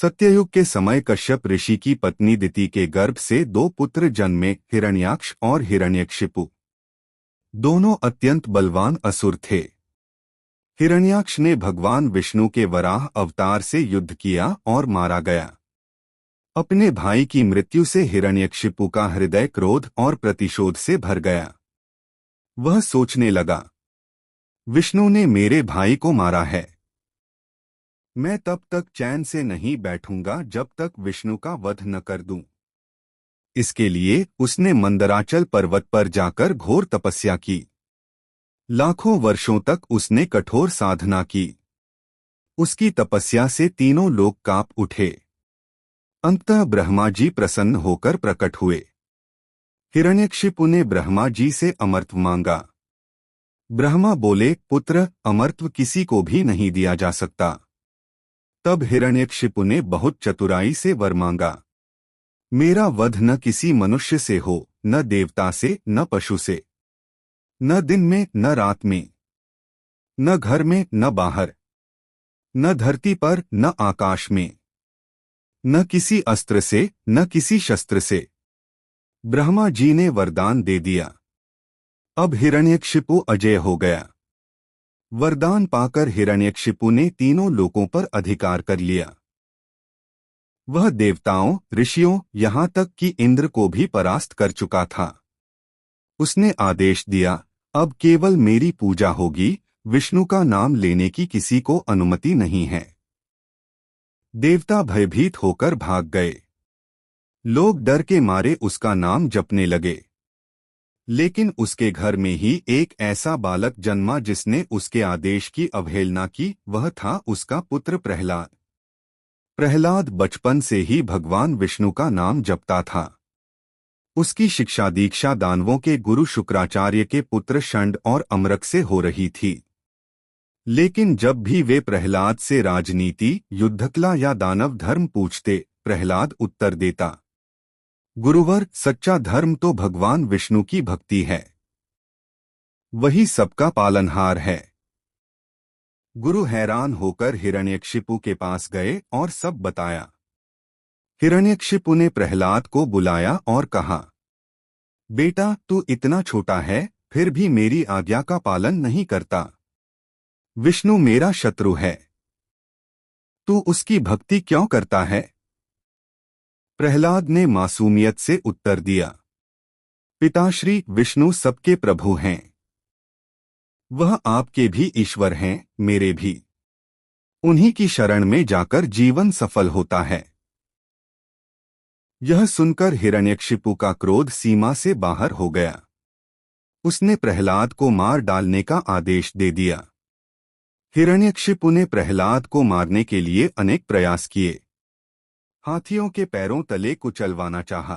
सत्ययुग के समय कश्यप ऋषि की पत्नी दिति के गर्भ से 2 पुत्र जन्मे, हिरण्याक्ष और हिरण्यकशिपु। दोनों अत्यंत बलवान असुर थे। हिरण्याक्ष ने भगवान विष्णु के वराह अवतार से युद्ध किया और मारा गया। अपने भाई की मृत्यु से हिरण्यकशिपु का हृदय क्रोध और प्रतिशोध से भर गया। वह सोचने लगा, विष्णु ने मेरे भाई को मारा है। मैं तब तक चैन से नहीं बैठूंगा जब तक विष्णु का वध न कर दूं। इसके लिए उसने मंदराचल पर्वत पर जाकर घोर तपस्या की। लाखों वर्षों तक उसने कठोर साधना की। उसकी तपस्या से तीनों लोक कांप उठे। अंततः ब्रह्मा जी प्रसन्न होकर प्रकट हुए। हिरण्यकशिपु ने ब्रह्मा जी से अमरत्व मांगा। ब्रह्मा बोले, पुत्र, अमरत्व किसी को भी नहीं दिया जा सकता। तब हिरण्यकशिपु ने बहुत चतुराई से वर मांगा, मेरा वध न किसी मनुष्य से हो, न देवता से, न पशु से, न दिन में न रात में, न घर में न बाहर, न धरती पर न आकाश में, न किसी अस्त्र से न किसी शस्त्र से। ब्रह्मा जी ने वरदान दे दिया। अब हिरण्यकशिपु अजेय हो गया। वरदान पाकर हिरण्यकशिपु ने तीनों लोकों पर अधिकार कर लिया। वह देवताओं, ऋषियों, यहाँ तक कि इंद्र को भी परास्त कर चुका था। उसने आदेश दिया, अब केवल मेरी पूजा होगी, विष्णु का नाम लेने की किसी को अनुमति नहीं है। देवता भयभीत होकर भाग गए। लोग डर के मारे उसका नाम जपने लगे। लेकिन उसके घर में ही एक ऐसा बालक जन्मा जिसने उसके आदेश की अवहेलना की। वह था उसका पुत्र प्रहलाद। प्रहलाद बचपन से ही भगवान विष्णु का नाम जपता था। उसकी शिक्षा दीक्षा दानवों के गुरु शुक्राचार्य के पुत्र षंड और अमरक से हो रही थी। लेकिन जब भी वे प्रहलाद से राजनीति, युद्धकला या दानव धर्म पूछते, प्रहलाद उत्तर देता, गुरुवर, सच्चा धर्म तो भगवान विष्णु की भक्ति है। वही सबका पालनहार है। गुरु हैरान होकर हिरण्यकशिपु के पास गए और सब बताया। हिरण्यकशिपु ने प्रहलाद को बुलाया और कहा, बेटा, तू इतना छोटा है, फिर भी मेरी आज्ञा का पालन नहीं करता। विष्णु मेरा शत्रु है। तू उसकी भक्ति क्यों करता है? प्रहलाद ने मासूमियत से उत्तर दिया, पिताश्री, विष्णु सबके प्रभु हैं। वह आपके भी ईश्वर हैं, मेरे भी। उन्हीं की शरण में जाकर जीवन सफल होता है। यह सुनकर हिरण्यकशिपु का क्रोध सीमा से बाहर हो गया। उसने प्रहलाद को मार डालने का आदेश दे दिया। हिरण्यकशिपु ने प्रहलाद को मारने के लिए अनेक प्रयास किए। हाथियों के पैरों तले कुचलवाना चाहा,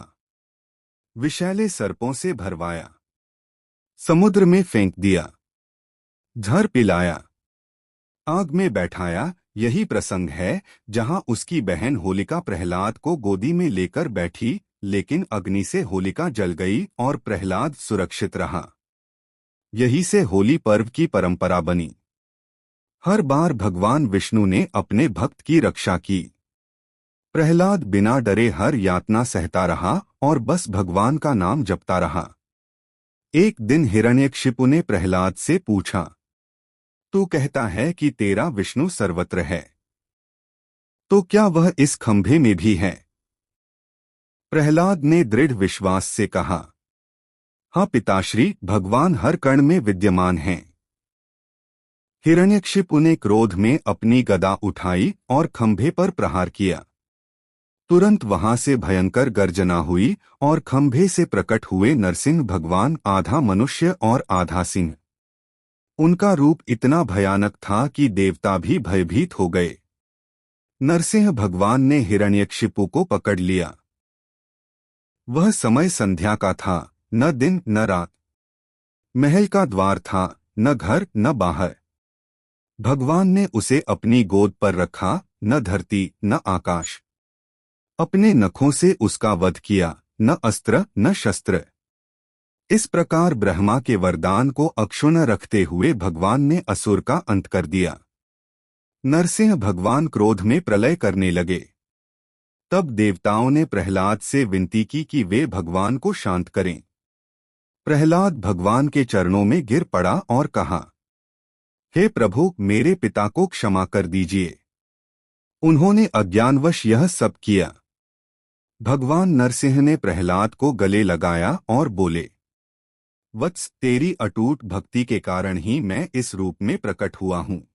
विषैले सर्पों से भरवाया, समुद्र में फेंक दिया, झर पिलाया, आग में बैठाया। यही प्रसंग है जहां उसकी बहन होलिका प्रहलाद को गोदी में लेकर बैठी, लेकिन अग्नि से होलिका जल गई और प्रहलाद सुरक्षित रहा। यही से होली पर्व की परंपरा बनी। हर बार भगवान विष्णु ने अपने भक्त की रक्षा की। प्रहलाद बिना डरे हर यातना सहता रहा और बस भगवान का नाम जपता रहा। एक दिन हिरण्यकशिपु ने प्रहलाद से पूछा, तू कहता है कि तेरा विष्णु सर्वत्र है, तो क्या वह इस खंभे में भी है? प्रहलाद ने दृढ़ विश्वास से कहा, हाँ पिताश्री, भगवान हर कण में विद्यमान हैं। हिरण्यकशिपु ने क्रोध में अपनी गदा उठाई और खंभे पर प्रहार किया। तुरंत वहां से भयंकर गर्जना हुई और खंभे से प्रकट हुए नरसिंह भगवान, आधा मनुष्य और आधा सिंह। उनका रूप इतना भयानक था कि देवता भी भयभीत हो गए। नरसिंह भगवान ने हिरण्यकशिपु को पकड़ लिया। वह समय संध्या का था, न दिन न रात। महल का द्वार था, न घर न बाहर। भगवान ने उसे अपनी गोद पर रखा, न धरती न आकाश। अपने नखों से उसका वध किया, न अस्त्र न शस्त्र। इस प्रकार ब्रह्मा के वरदान को अक्षुण्ण रखते हुए भगवान ने असुर का अंत कर दिया। नरसिंह भगवान क्रोध में प्रलय करने लगे। तब देवताओं ने प्रहलाद से विनती की कि वे भगवान को शांत करें। प्रहलाद भगवान के चरणों में गिर पड़ा और कहा, हे प्रभु, मेरे पिता को क्षमा कर दीजिए। उन्होंने अज्ञानवश यह सब किया। भगवान नरसिंह ने प्रहलाद को गले लगाया और बोले, वत्स, तेरी अटूट भक्ति के कारण ही मैं इस रूप में प्रकट हुआ हूँ।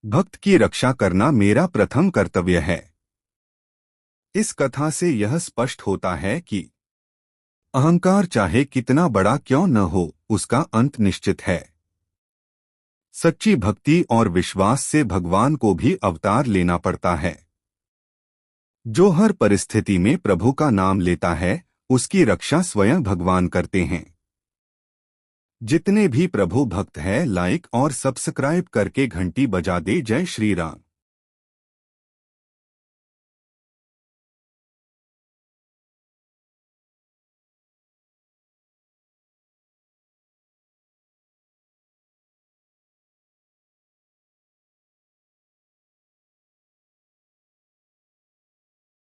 भक्त की रक्षा करना मेरा प्रथम कर्तव्य है। इस कथा से यह स्पष्ट होता है कि अहंकार चाहे कितना बड़ा क्यों न हो, उसका अंत निश्चित है। सच्ची भक्ति और विश्वास से भगवान को भी अवतार लेना पड़ता है। जो हर परिस्थिति में प्रभु का नाम लेता है, उसकी रक्षा स्वयं भगवान करते हैं। जितने भी प्रभु भक्त हैं, लाइक और सब्सक्राइब करके घंटी बजा दे। जय श्री राम।